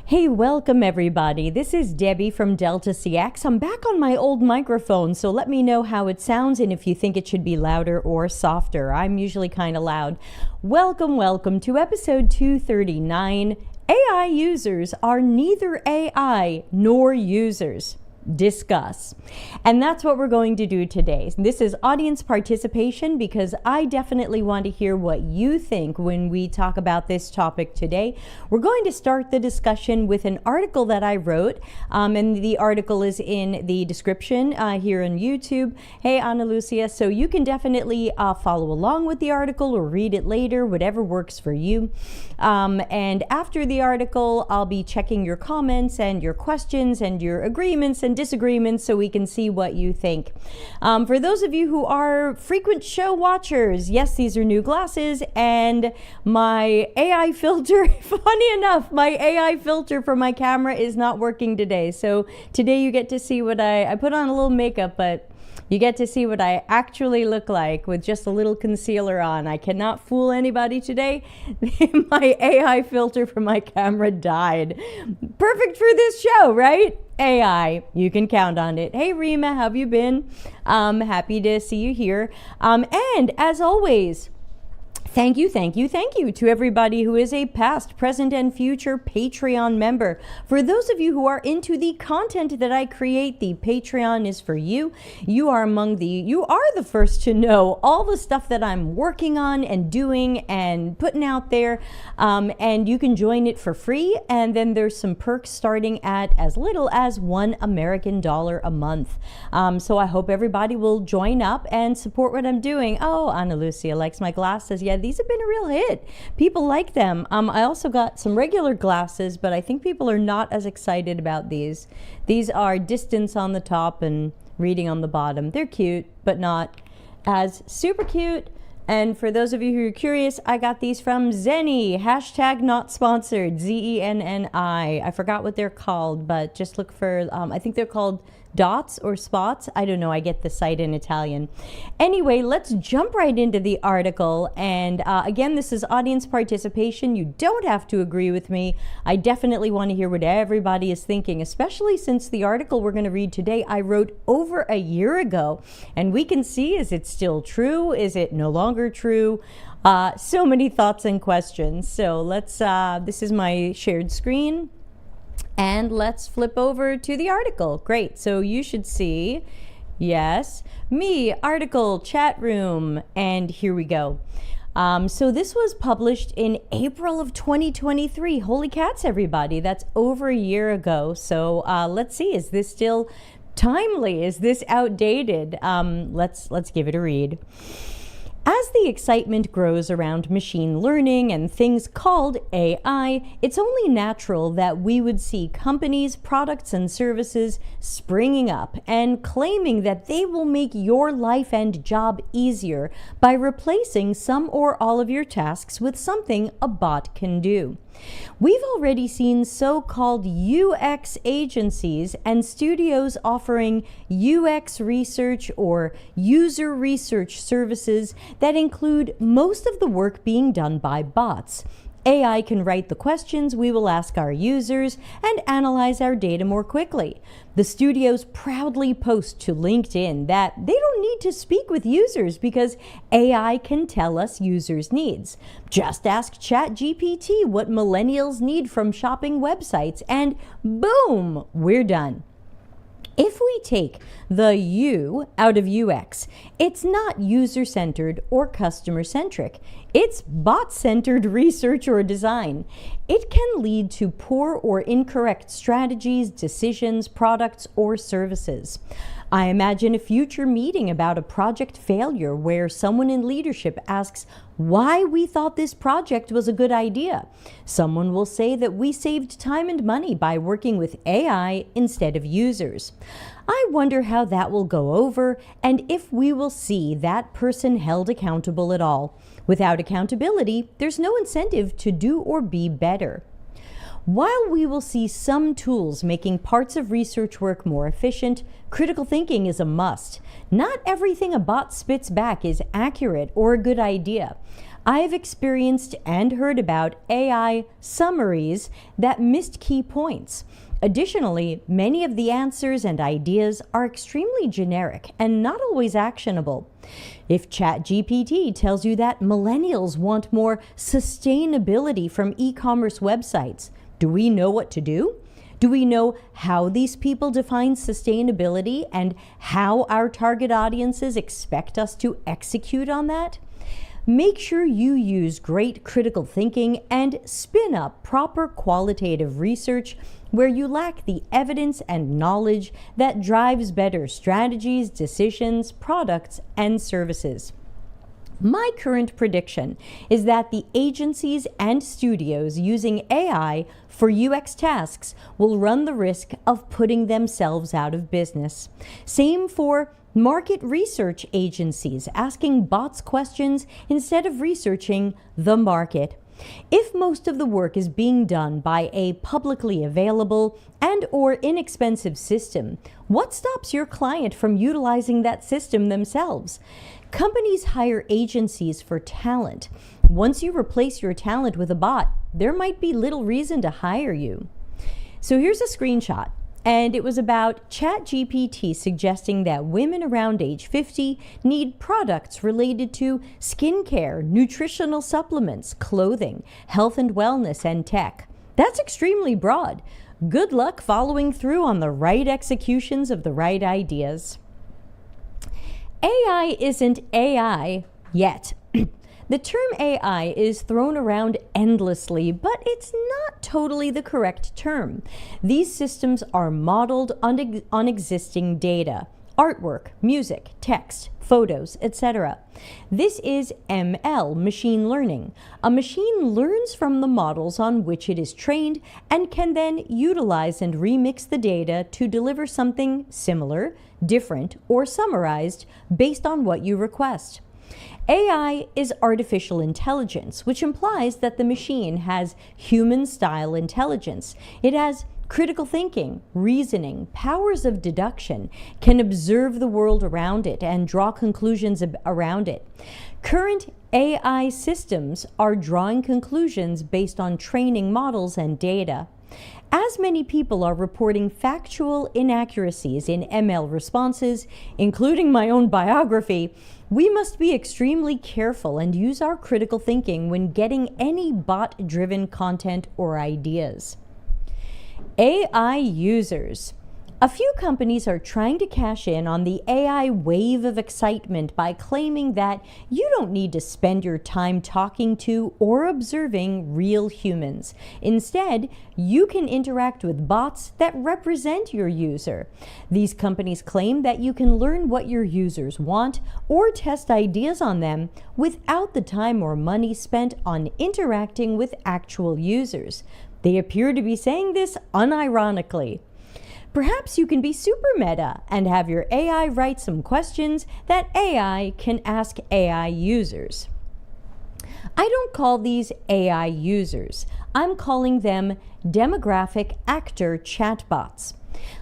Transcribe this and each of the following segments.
Hey, welcome everybody. This is Debbie from Delta CX. I'm back on my old microphone, so let me know how it sounds and if you think it should be louder or softer. I'm usually kind of loud. Welcome to episode 239. AI users are neither AI nor users. Discuss. And that's what we're going to do today. This is audience participation because I definitely want to hear what you think when we talk about this topic today. We're going to start the discussion with an article that I wrote, and the article is in the description here on YouTube. Hey, Ana Lucia, so you can definitely follow along with the article or read it later, whatever works for you. And after the article, I'll be checking your comments and your questions and your agreements and disagreements so we can see what you think. For those of you who are frequent show watchers, yes, these are new glasses, and my AI filter, funny enough, my AI filter for my camera is not working today. So today you get to see what I put on a little makeup, but you get to see what I actually look like with just a little concealer on. I cannot fool anybody today. My AI filter for my camera died. Perfect for this show, right? AI, you can count on it. Hey Rima, how have you been? Happy to see you here. And as always, thank you to everybody who is a past, present, and future Patreon member. For those of you who are into the content that I create, the Patreon is for you. You are the first to know all the stuff that I'm working on and doing and putting out there. And you can join it for free. And then there's some perks starting at as little as $1 American a month. So I hope everybody will join up and support what I'm doing. Oh, Ana Lucia likes my glasses. Yeah, these have been a real hit. People like them. I also got some regular glasses, but I think people are not as excited about these. These are distance on the top and reading on the bottom. They're cute, but not as super cute. And for those of you who are curious, I got these from Zenni, hashtag not sponsored, Zenni. I forgot what they're called, but just look for, I think they're called dots or spots. I don't know, I get the site in Italian. Anyway, let's jump right into the article. And again, this is audience participation. You don't have to agree with me. I definitely want to hear what everybody is thinking, especially since the article we're going to read today, I wrote over a year ago. And we can see, is it still true? Is it no longer true? So many thoughts and questions. So let's, this is my shared screen. And let's flip over to the article. Great. So you should see, yes, me, article, chat room, and here we go. So this was published in April of 2023. Holy cats, everybody. That's over a year ago. So let's see, is this still timely? Is this outdated? Let's give it a read. As the excitement grows around machine learning and things called AI, it's only natural that we would see companies, products, and services springing up and claiming that they will make your life and job easier by replacing some or all of your tasks with something a bot can do. We've already seen so-called UX agencies and studios offering UX research or user research services that include most of the work being done by bots. AI can write the questions we will ask our users and analyze our data more quickly. The studios proudly post to LinkedIn that they don't need to speak with users because AI can tell us users' needs. Just ask ChatGPT what millennials need from shopping websites and boom, we're done. If we take the U out of UX, it's not user-centered or customer-centric. It's bot-centered research or design. It can lead to poor or incorrect strategies, decisions, products, or services. I imagine a future meeting about a project failure where someone in leadership asks why we thought this project was a good idea. Someone will say that we saved time and money by working with AI instead of users. I wonder how that will go over and if we will see that person held accountable at all. Without accountability, there's no incentive to do or be better. While we will see some tools making parts of research work more efficient, critical thinking is a must. Not everything a bot spits back is accurate or a good idea. I've experienced and heard about AI summaries that missed key points. Additionally, many of the answers and ideas are extremely generic and not always actionable. If ChatGPT tells you that millennials want more sustainability from e-commerce websites, do we know what to do? Do we know how these people define sustainability and how our target audiences expect us to execute on that? Make sure you use great critical thinking and spin up proper qualitative research where you lack the evidence and knowledge that drives better strategies, decisions, products, and services. My current prediction is that the agencies and studios using AI for UX tasks will run the risk of putting themselves out of business. Same for market research agencies asking bots questions instead of researching the market. If most of the work is being done by a publicly available and or inexpensive system, what stops your client from utilizing that system themselves? Companies hire agencies for talent. Once you replace your talent with a bot, there might be little reason to hire you. So here's a screenshot. And it was about ChatGPT suggesting that women around age 50 need products related to skincare, nutritional supplements, clothing, health and wellness, and tech. That's extremely broad. Good luck following through on the right executions of the right ideas. AI isn't AI yet. The term AI is thrown around endlessly, but it's not totally the correct term. These systems are modeled on existing data, artwork, music, text, photos, etc. This is ML, machine learning. A machine learns from the models on which it is trained and can then utilize and remix the data to deliver something similar, different, or summarized based on what you request. AI is artificial intelligence, which implies that the machine has human-style intelligence. It has critical thinking, reasoning, powers of deduction, can observe the world around it and draw conclusions around it. Current AI systems are drawing conclusions based on training models and data. As many people are reporting factual inaccuracies in ML responses, including my own biography, we must be extremely careful and use our critical thinking when getting any bot-driven content or ideas. AI users. A few companies are trying to cash in on the AI wave of excitement by claiming that you don't need to spend your time talking to or observing real humans. Instead, you can interact with bots that represent your user. These companies claim that you can learn what your users want or test ideas on them without the time or money spent on interacting with actual users. They appear to be saying this unironically. Perhaps you can be super meta and have your AI write some questions that AI can ask AI users. I don't call these AI users. I'm calling them demographic actor chatbots.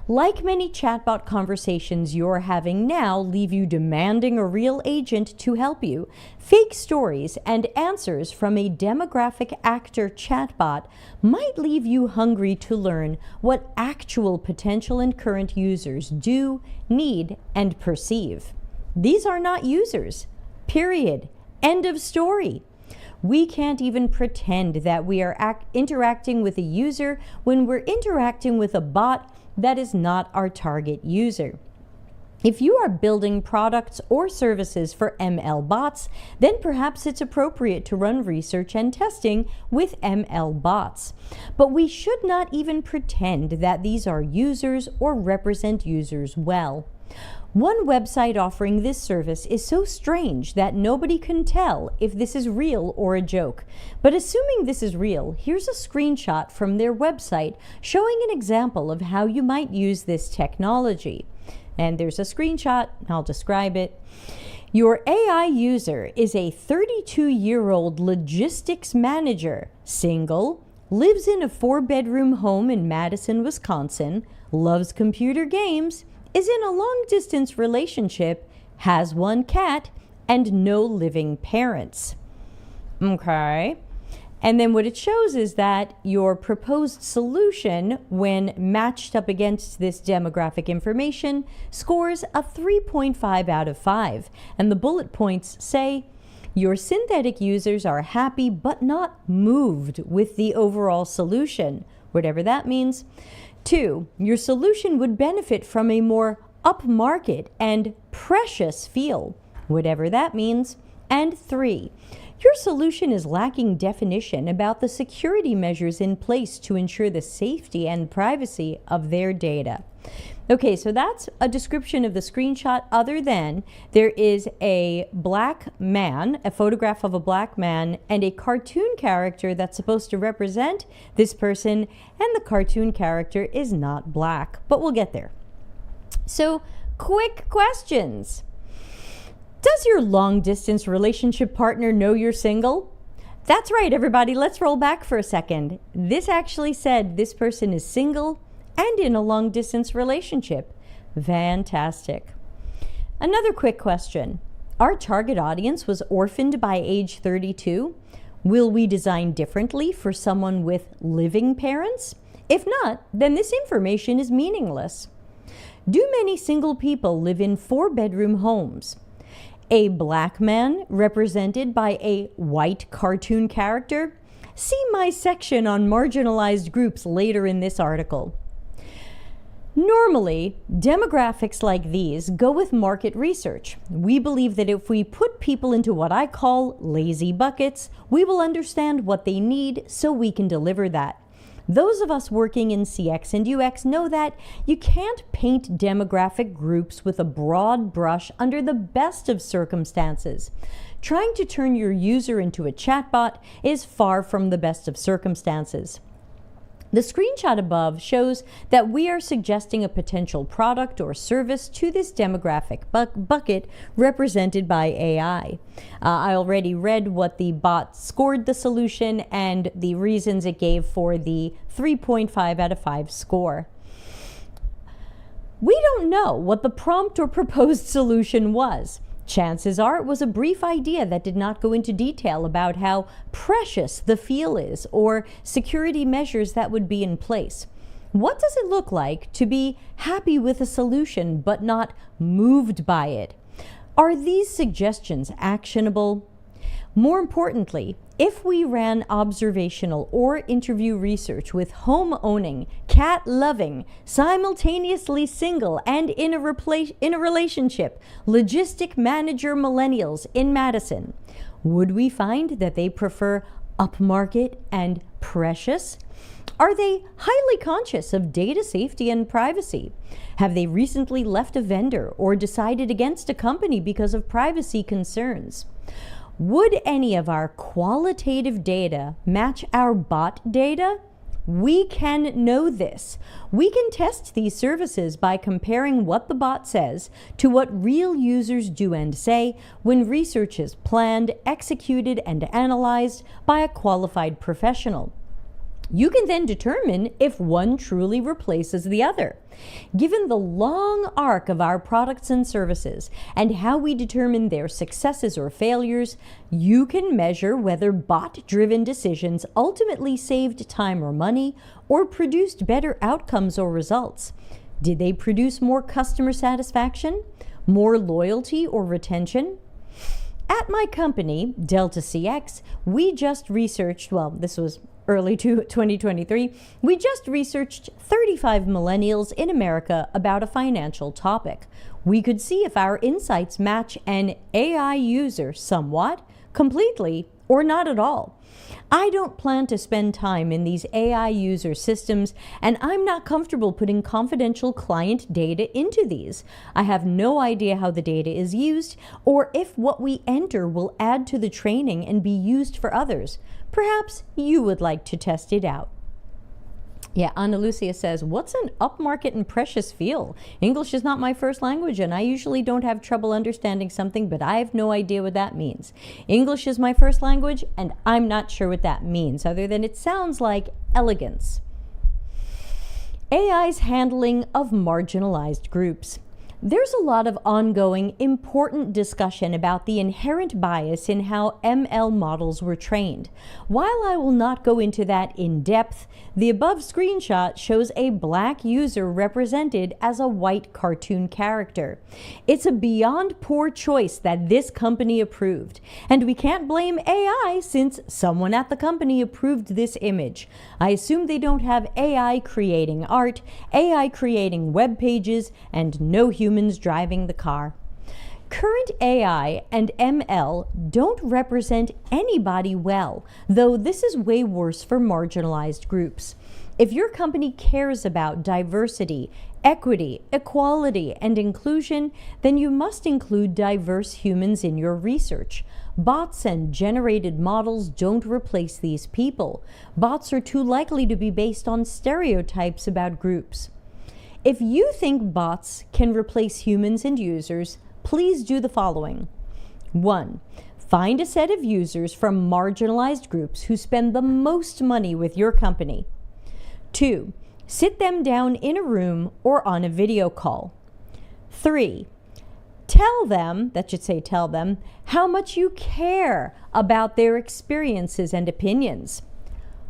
Like many chatbot conversations you're having now leave you demanding a real agent to help you, fake stories and answers from a demographic actor chatbot might leave you hungry to learn what actual potential and current users do, need, and perceive. These are not users. Period. End of story. We can't even pretend that we are interacting with a user when we're interacting with a bot that is not our target user. If you are building products or services for ML bots, then perhaps it's appropriate to run research and testing with ML bots. But we should not even pretend that these are users or represent users well. One website offering this service is so strange that nobody can tell if this is real or a joke. But assuming this is real, here's a screenshot from their website showing an example of how you might use this technology. And there's a screenshot, I'll describe it. Your AI user is a 32-year-old logistics manager, single, lives in a 4-bedroom home in Madison, Wisconsin, loves computer games, is in a long-distance relationship, has 1 cat, and no living parents. Okay. And then what it shows is that your proposed solution, when matched up against this demographic information, scores a 3.5 out of 5. And the bullet points say, your synthetic users are happy but not moved with the overall solution, whatever that means. 2, your solution would benefit from a more upmarket and precious feel, whatever that means. And 3, your solution is lacking definition about the security measures in place to ensure the safety and privacy of their data. Okay, so that's a description of the screenshot, other than there is a black man, a photograph of a black man, and a cartoon character that's supposed to represent this person, and the cartoon character is not black, but we'll get there. So, quick questions. Does your long-distance relationship partner know you're single? That's right, everybody. Let's roll back for a second. This actually said this person is single and in a long-distance relationship. Fantastic. Another quick question. Our target audience was orphaned by age 32. Will we design differently for someone with living parents? If not, then this information is meaningless. Do many single people live in 4-bedroom homes? A black man represented by a white cartoon character? See my section on marginalized groups later in this article. Normally, demographics like these go with market research. We believe that if we put people into what I call lazy buckets, we will understand what they need so we can deliver that. Those of us working in CX and UX know that you can't paint demographic groups with a broad brush under the best of circumstances. Trying to turn your user into a chatbot is far from the best of circumstances. The screenshot above shows that we are suggesting a potential product or service to this demographic bucket represented by AI. I already read what the bot scored the solution and the reasons it gave for the 3.5 out of 5 score. We don't know what the prompt or proposed solution was. Chances are it was a brief idea that did not go into detail about how precious the feel is or security measures that would be in place. What does it look like to be happy with a solution but not moved by it? Are these suggestions actionable? More importantly, if we ran observational or interview research with home-owning, cat-loving, simultaneously single and in a relationship, logistic manager millennials in Madison, would we find that they prefer upmarket and precious? Are they highly conscious of data safety and privacy? Have they recently left a vendor or decided against a company because of privacy concerns? Would any of our qualitative data match our bot data? We can know this. We can test these services by comparing what the bot says to what real users do and say when research is planned, executed, and analyzed by a qualified professional. You can then determine if one truly replaces the other. Given the long arc of our products and services and how we determine their successes or failures, you can measure whether bot-driven decisions ultimately saved time or money or produced better outcomes or results. Did they produce more customer satisfaction, more loyalty or retention? At my company, Delta CX, we just researched, this was early 2023, we just researched 35 millennials in America about a financial topic. We could see if our insights match an AI user somewhat, completely, or not at all. I don't plan to spend time in these AI user systems, and I'm not comfortable putting confidential client data into these. I have no idea how the data is used, or if what we enter will add to the training and be used for others. Perhaps you would like to test it out. Yeah, Ana Lucia says, what's an upmarket and precious feel? English is not my first language, and I usually don't have trouble understanding something, but I have no idea what that means. English is my first language, and I'm not sure what that means, other than it sounds like elegance. AI's handling of marginalized groups. There's a lot of ongoing, important discussion about the inherent bias in how ML models were trained. While I will not go into that in depth, the above screenshot shows a black user represented as a white cartoon character. It's a beyond poor choice that this company approved, and we can't blame AI since someone at the company approved this image. I assume they don't have AI creating art, AI creating web pages, and no humans driving the car. Current AI and ML don't represent anybody well, though this is way worse for marginalized groups. If your company cares about diversity, equity, equality, and inclusion, then you must include diverse humans in your research. Bots and generated models don't replace these people. Bots are too likely to be based on stereotypes about groups. If you think bots can replace humans and users, please do the following. 1. Find a set of users from marginalized groups who spend the most money with your company. 2. Sit them down in a room or on a video call. 3. Tell them how much you care about their experiences and opinions.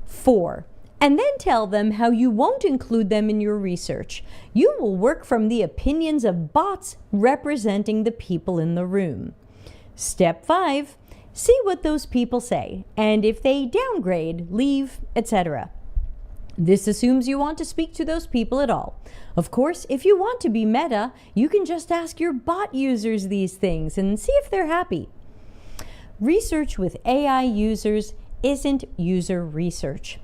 4. And then tell them how you won't include them in your research. You will work from the opinions of bots representing the people in the room. Step 5, see what those people say, and if they downgrade, leave, etc. This assumes you want to speak to those people at all. Of course, if you want to be meta, you can just ask your bot users these things and see if they're happy. Research with AI users isn't user research.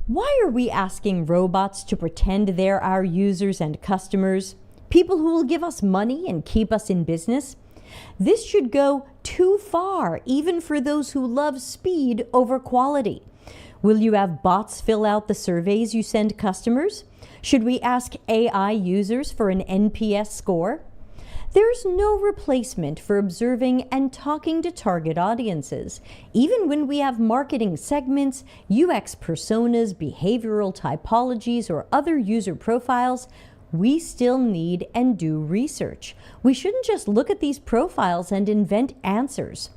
Why are we asking robots to pretend they're our users and customers? People who will give us money and keep us in business? This should go too far, even for those who love speed over quality. Will you have bots fill out the surveys you send customers? Should we ask AI users for an NPS score? There's no replacement for observing and talking to target audiences. Even when we have marketing segments, UX personas, behavioral typologies, or other user profiles, we still need and do research. We shouldn't just look at these profiles and invent answers.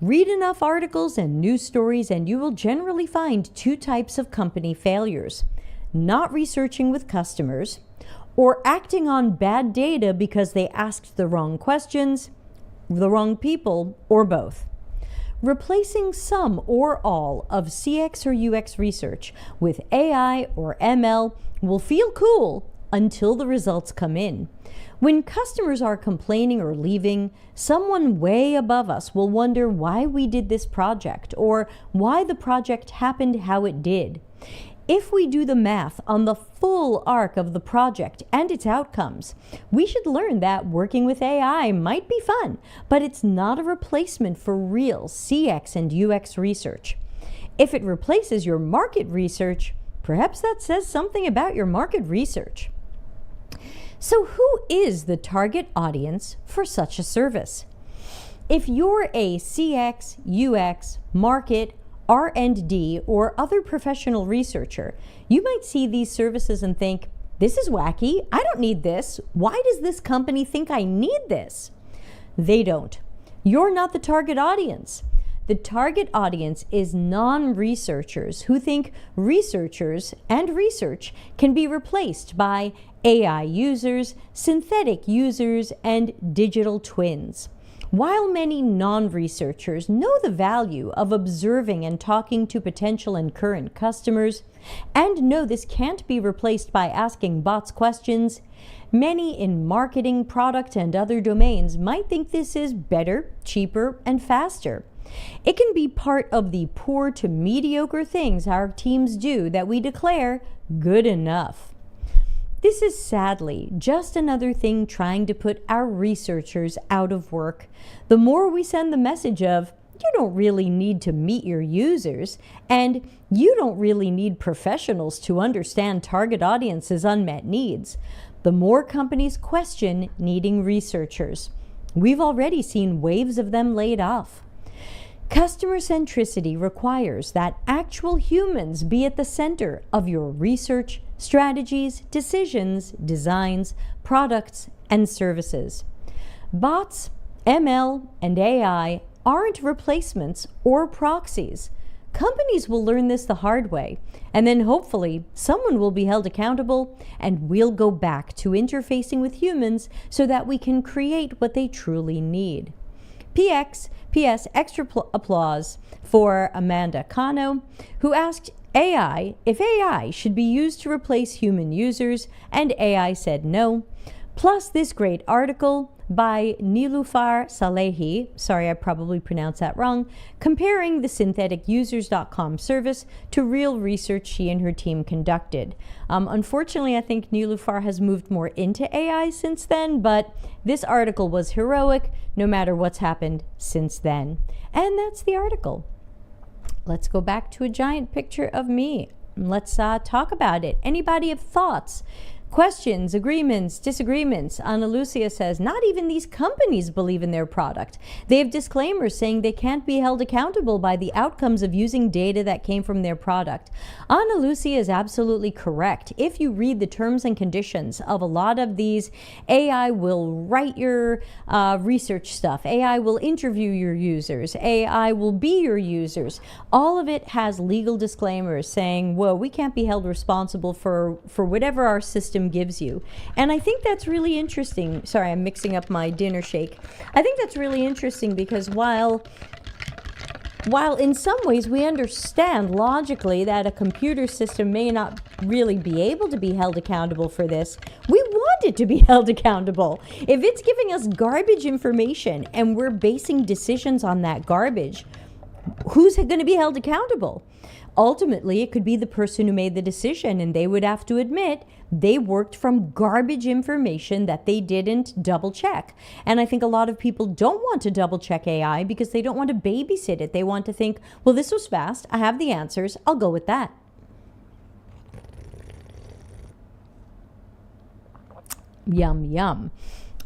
Read enough articles and news stories and you will generally find two types of company failures: not researching with customers, or acting on bad data because they asked the wrong questions, the wrong people, or both. Replacing some or all of CX or UX research with AI or ML will feel cool until the results come in. When customers are complaining or leaving, someone way above us will wonder why we did this project or why the project happened how it did. If we do the math on the full arc of the project and its outcomes, we should learn that working with AI might be fun, but it's not a replacement for real CX and UX research. If it replaces your market research, perhaps that says something about your market research. So who is the target audience for such a service? If you're a CX, UX, market, R&D, or other professional researcher, you might see these services and think, this is wacky, I don't need this. Why does this company think I need this? They don't. You're not the target audience. The target audience is non-researchers who think researchers and research can be replaced by AI users, synthetic users, and digital twins. While many non-researchers know the value of observing and talking to potential and current customers, and know this can't be replaced by asking bots questions, many in marketing, product, and other domains might think this is better, cheaper, and faster. It can be part of the poor to mediocre things our teams do that we declare good enough. This is sadly just another thing trying to put our researchers out of work. The more we send the message of, you don't really need to meet your users, and you don't really need professionals to understand target audience's unmet needs, the more companies question needing researchers. We've already seen waves of them laid off. Customer centricity requires that actual humans be at the center of your research, strategies, decisions, designs, products, and services. Bots, ML, and AI aren't replacements or proxies. Companies will learn this the hard way, and then hopefully someone will be held accountable and we'll go back to interfacing with humans so that we can create what they truly need. P.S. Extra applause for Amanda Cano, who asked AI if AI should be used to replace human users, and AI said no. Plus this great article by Nilufar Salehi, sorry I probably pronounced that wrong, comparing the syntheticusers.com service to real research she and her team conducted. Unfortunately, I think Nilufar has moved more into AI since then, but this article was heroic no matter what's happened since then. And that's the article. Let's go back to a giant picture of me. Let's talk about it. Anybody have thoughts? Questions, agreements, disagreements? Ana Lucia says, not even these companies believe in their product. They have disclaimers saying they can't be held accountable by the outcomes of using data that came from their product. Ana Lucia is absolutely correct. If you read the terms and conditions of a lot of these, AI will write your research stuff. AI will interview your users. AI will be your users. All of it has legal disclaimers saying, well, we can't be held responsible for whatever our system gives you. And I think that's really interesting. Sorry, I'm mixing up my dinner shake. I think that's really interesting because while in some ways we understand logically that a computer system may not really be able to be held accountable for this, we want it to be held accountable. If it's giving us garbage information and we're basing decisions on that garbage, who's going to be held accountable? Ultimately, it could be the person who made the decision, and they would have to admit they worked from garbage information that they didn't double check. And I think a lot of people don't want to double check AI because they don't want to babysit it. They want to think, well, this was fast. I have the answers. I'll go with that. Yum, yum.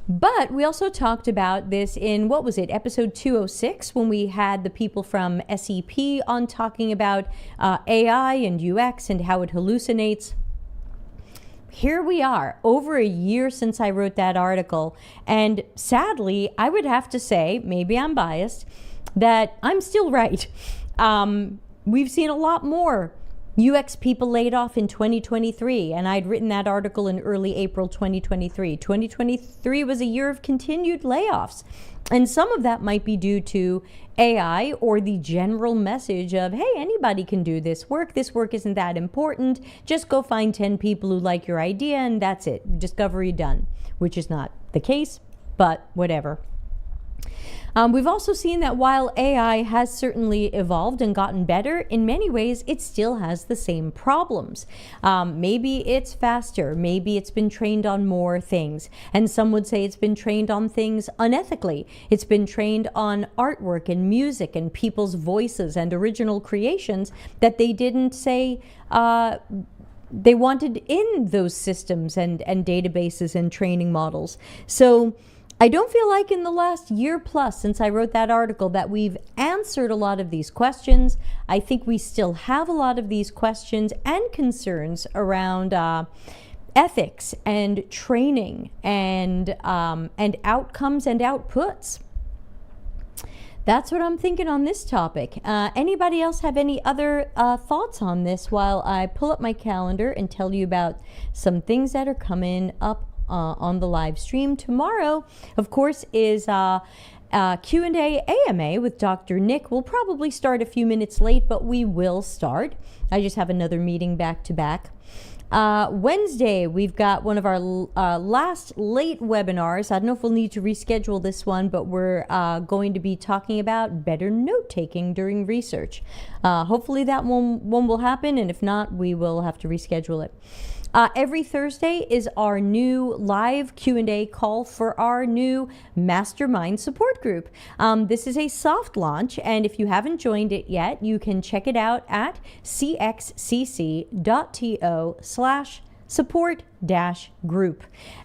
But we also talked about this in, what was it, episode 206, when we had the people from SEP on talking about AI and UX and how it hallucinates. Here we are, over a year since I wrote that article, and sadly, I would have to say, maybe I'm biased, that I'm still right. We've seen a lot more UX people laid off in 2023, and I'd written that article in early April 2023. 2023 was a year of continued layoffs, and some of that might be due to AI or the general message of, hey, anybody can do this work. This work isn't that important. Just go find 10 people who like your idea, and that's it. Discovery done, which is not the case, but whatever. We've also seen that while AI has certainly evolved and gotten better, in many ways it still has the same problems. Maybe it's faster, maybe it's been trained on more things, and some would say it's been trained on things unethically. It's been trained on artwork and music and people's voices and original creations that they didn't say they wanted in those systems and databases and training models. So I don't feel like in the last year plus since I wrote that article that we've answered a lot of these questions. I think we still have a lot of these questions and concerns around ethics and training and outcomes and outputs. That's what I'm thinking on this topic. Anybody else have any other thoughts on this while I pull up my calendar and tell you about some things that are coming up on the live stream? Tomorrow, of course, is Q&A AMA with Dr. Nick. We'll probably start a few minutes late, but we will start. I just have another meeting back to back. Wednesday, we've got one of our last late webinars. I don't know if we'll need to reschedule this one, but we're going to be talking about better note-taking during research. Hopefully that one will happen, and if not, we will have to reschedule it. Every Thursday is our new live Q&A call for our new mastermind support group. This is a soft launch, and if you haven't joined it yet, you can check it out at cxcc.to/ support-group.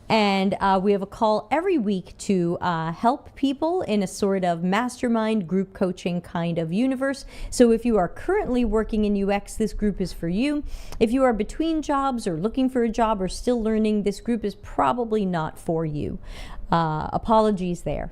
And we have a call every week to help people in a sort of mastermind group coaching kind of universe. So if you are currently working in UX, this group is for you. If you are between jobs or looking for a job or still learning, this group is probably not for you. Apologies there.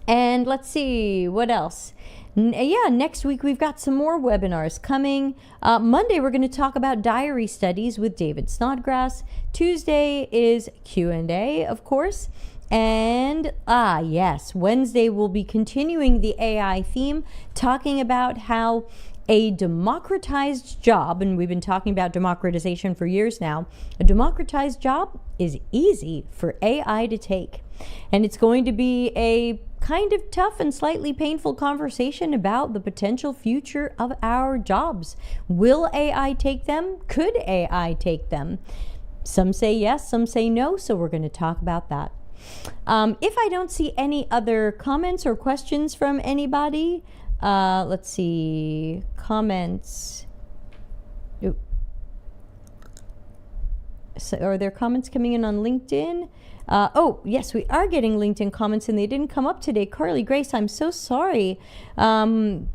And let's see, what else? Next week we've got some more webinars coming. Monday we're going to talk about diary studies with David Snodgrass. Tuesday is Q&A, of course. And yes, Wednesday we'll be continuing the AI theme, talking about how a democratized job, and we've been talking about democratization for years now, a democratized job is easy for AI to take. And it's going to be a kind of tough and slightly painful conversation about the potential future of our jobs. Will AI take them? Could AI take them? Some say yes, some say no, so we're going to talk about that. If I don't see any other comments or questions from anybody, let's see, comments. So are there comments coming in on LinkedIn? Oh, yes, we are getting LinkedIn comments and they didn't come up today. Carly Grace, I'm so sorry. So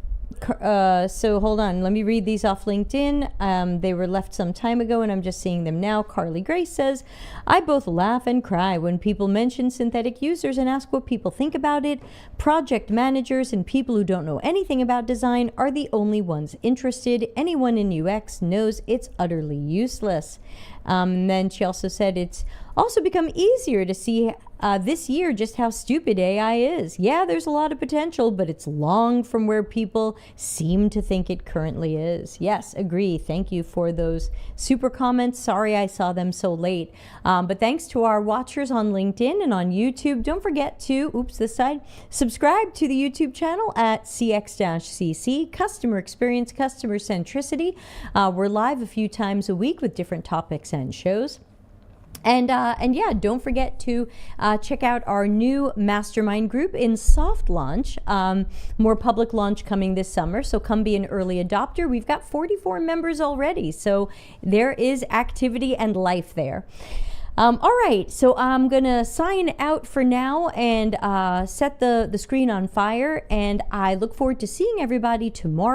hold on, let me read these off LinkedIn. They were left some time ago and I'm just seeing them now. Carly Grace says, I both laugh and cry when people mention synthetic users and ask what people think about it. Project managers and people who don't know anything about design are the only ones interested. Anyone in UX knows it's utterly useless. And then she also said it's also become easier to see this year just how stupid AI is. Yeah, there's a lot of potential, but it's long from where people seem to think it currently is. Yes, agree. Thank you for those super comments. Sorry I saw them so late. But thanks to our watchers on LinkedIn and on YouTube. Don't forget to, subscribe to the YouTube channel at CX-CC, Customer Experience, Customer Centricity. We're live a few times a week with different topics and shows. And yeah, don't forget to check out our new mastermind group in soft launch, more public launch coming this summer. So come be an early adopter. We've got 44 members already. So there is activity and life there. All right, so I'm going to sign out for now and set the screen on fire. And I look forward to seeing everybody tomorrow.